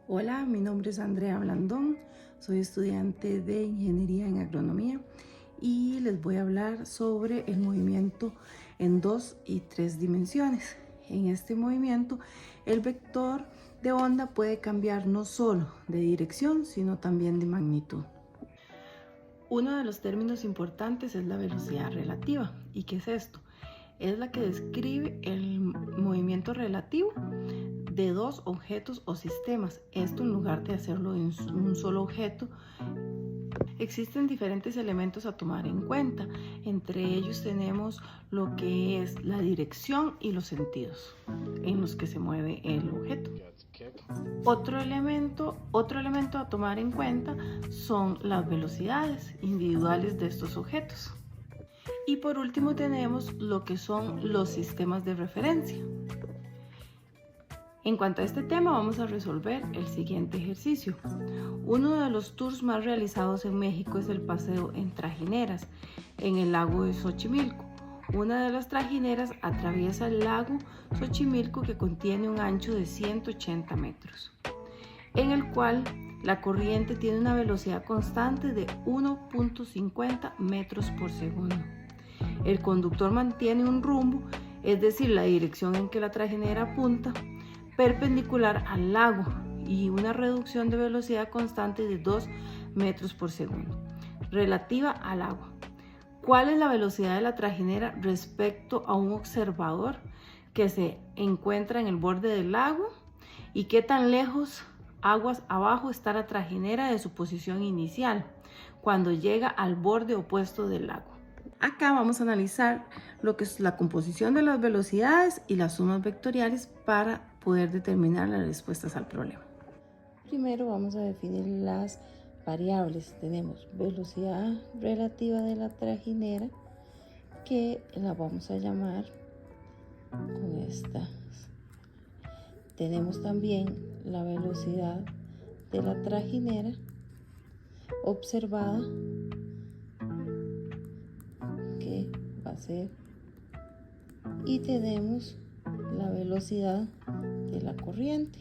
Hola, mi nombre es Andrea Blandón, soy estudiante de Ingeniería en Agronomía y les voy a hablar sobre el movimiento en 2 y 3 dimensiones. En este movimiento, el vector de onda puede cambiar no solo de dirección, sino también de magnitud. Uno de los términos importantes es la velocidad relativa. ¿Y qué es esto? Es la que describe el movimiento relativo de dos objetos o sistemas. Esto en lugar de hacerlo en un solo objeto. Existen diferentes elementos a tomar en cuenta. Entre ellos tenemos lo que es la dirección y los sentidos en los que se mueve el objeto. Otro elemento a tomar en cuenta son las velocidades individuales de estos objetos. Y por último tenemos lo que son los sistemas de referencia. En cuanto a este tema vamos a resolver el siguiente ejercicio. Uno de los tours más realizados en México es el paseo en trajineras en el lago de Xochimilco. Una de las trajineras atraviesa el lago Xochimilco, que contiene un ancho de 180 metros, en el cual la corriente tiene una velocidad constante de 1.50 metros por segundo. El conductor mantiene un rumbo, es decir, la dirección en que la trajinera apunta, perpendicular al lago, y una reducción de velocidad constante de 2 metros por segundo, relativa al agua. ¿Cuál es la velocidad de la trajinera respecto a un observador que se encuentra en el borde del lago? ¿Y qué tan lejos, aguas abajo, está la trajinera de su posición inicial cuando llega al borde opuesto del lago? Acá vamos a analizar lo que es la composición de las velocidades y las sumas vectoriales para poder determinar las respuestas al problema. Primero vamos a definir las variables. Tenemos velocidad relativa de la trajinera, que la vamos a llamar con esta. Tenemos también la velocidad de la trajinera observada, que va a ser, y tenemos la velocidad de la corriente,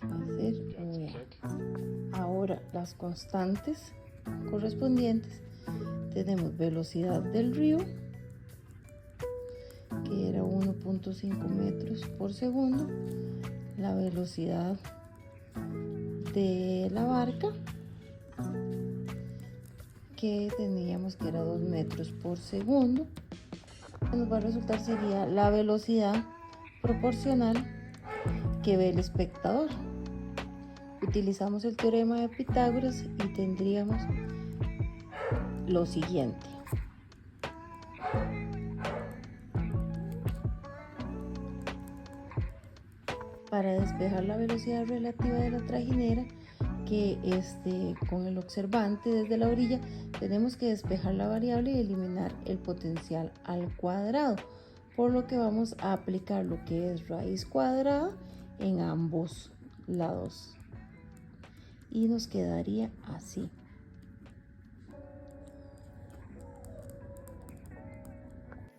que va a ser V. Ahora las constantes correspondientes. Tenemos velocidad del río, que era 1.5 metros por segundo, la velocidad de la barca, que teníamos que era 2 metros por segundo. Lo que nos va a resultar sería la velocidad proporcional que ve el espectador. Utilizamos el teorema de Pitágoras y tendríamos lo siguiente. Para despejar la velocidad relativa de la trajinera, que con el observante desde la orilla, tenemos que despejar la variable y eliminar el potencial al cuadrado, por lo que vamos a aplicar lo que es raíz cuadrada en ambos lados y nos quedaría así.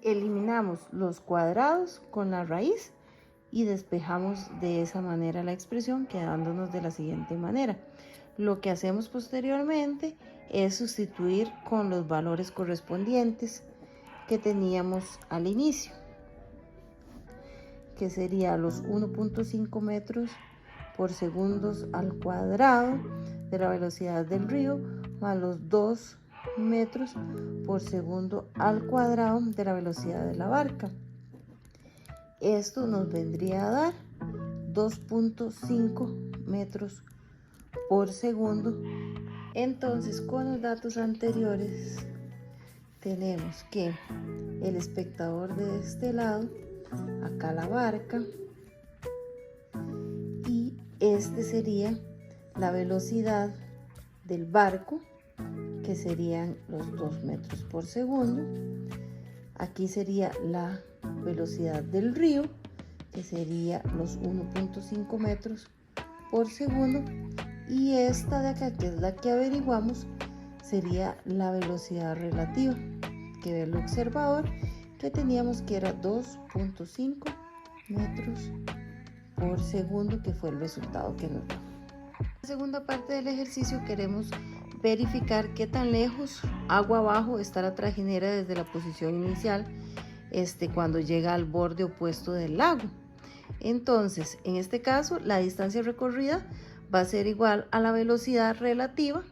Eliminamos los cuadrados con la raíz y despejamos de esa manera la expresión, quedándonos de la siguiente manera. Lo que hacemos posteriormente es sustituir con los valores correspondientes que teníamos al inicio, que sería los 1.5 metros por segundo al cuadrado de la velocidad del río, más los 2 metros por segundo al cuadrado de la velocidad de la barca. Esto nos vendría a dar 2.5 metros por segundo. Entonces, con los datos anteriores, tenemos que el espectador de este lado, acá la barca, y este sería la velocidad del barco, que serían los 2 metros por segundo. Aquí sería la velocidad del río, que sería los 1.5 metros por segundo, y esta de acá, que es la que averiguamos, sería la velocidad relativa que ve el observador, que teníamos que era 2.5 metros por segundo, que fue el resultado que nos dio. En la segunda parte del ejercicio queremos verificar qué tan lejos, agua abajo, está la trajinera desde la posición inicial cuando llega al borde opuesto del lago. Entonces, en este caso, la distancia recorrida va a ser igual a la velocidad relativa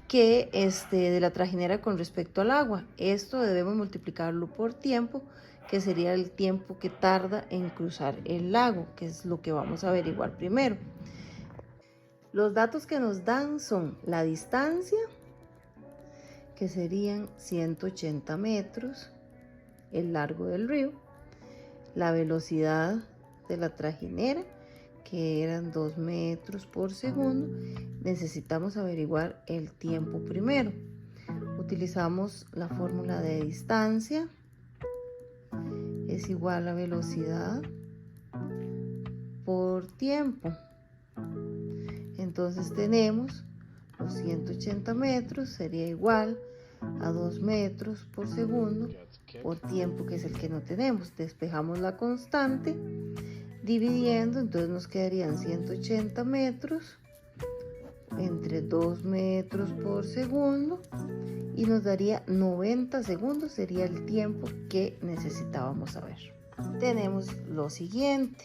que de la trajinera con respecto al agua. Esto debemos multiplicarlo por tiempo, que sería el tiempo que tarda en cruzar el lago, que es lo que vamos a averiguar primero. Los datos que nos dan son la distancia, que serían 180 metros, el largo del río, la velocidad de la trajinera, que eran 2 metros por segundo. Necesitamos averiguar el tiempo primero. Utilizamos la fórmula de distancia, es igual a velocidad por tiempo. Entonces tenemos los 180 metros sería igual a 2 metros por segundo por tiempo, que es el que no tenemos. Despejamos la constante dividiendo, entonces nos quedarían 180 metros entre 2 metros por segundo y nos daría 90 segundos, sería el tiempo que necesitábamos saber. Tenemos lo siguiente.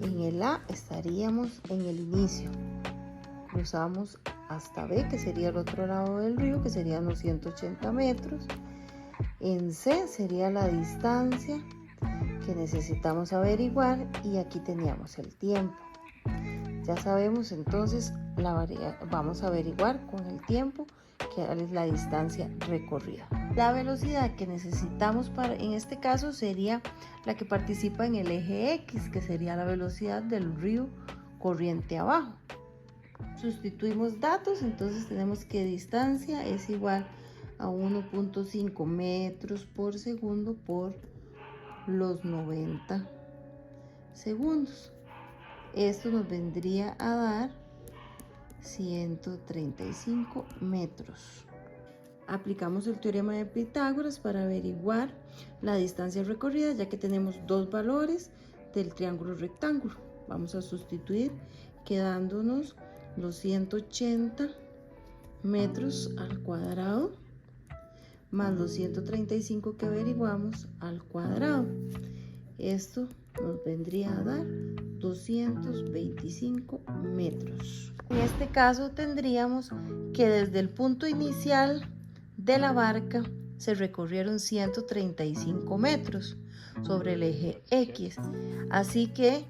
En el A estaríamos en el inicio, cruzamos hasta B, que sería el otro lado del río, que serían los 180 metros. En C sería la distancia que necesitamos averiguar y aquí teníamos el tiempo. Ya sabemos entonces, vamos a averiguar con el tiempo que es la distancia recorrida. La velocidad que necesitamos en este caso sería la que participa en el eje X, que sería la velocidad del río corriente abajo. Sustituimos datos, entonces tenemos que distancia es igual a 1.5 metros por segundo por los 90 segundos. Esto nos vendría a dar 135 metros. Aplicamos el teorema de Pitágoras para averiguar la distancia recorrida, ya que tenemos dos valores del triángulo rectángulo. Vamos a sustituir, quedándonos los 180 metros al cuadrado más los 135 que averiguamos al cuadrado. Esto nos vendría a dar 225 metros. En este caso tendríamos que desde el punto inicial de la barca se recorrieron 135 metros sobre el eje X, así que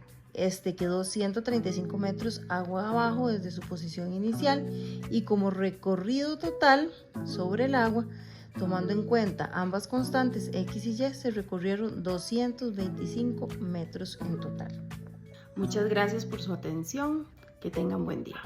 quedó 135 metros agua abajo desde su posición inicial, y como recorrido total sobre el agua, tomando en cuenta ambas constantes X y Y, se recorrieron 225 metros en total. Muchas gracias por su atención. Que tengan buen día.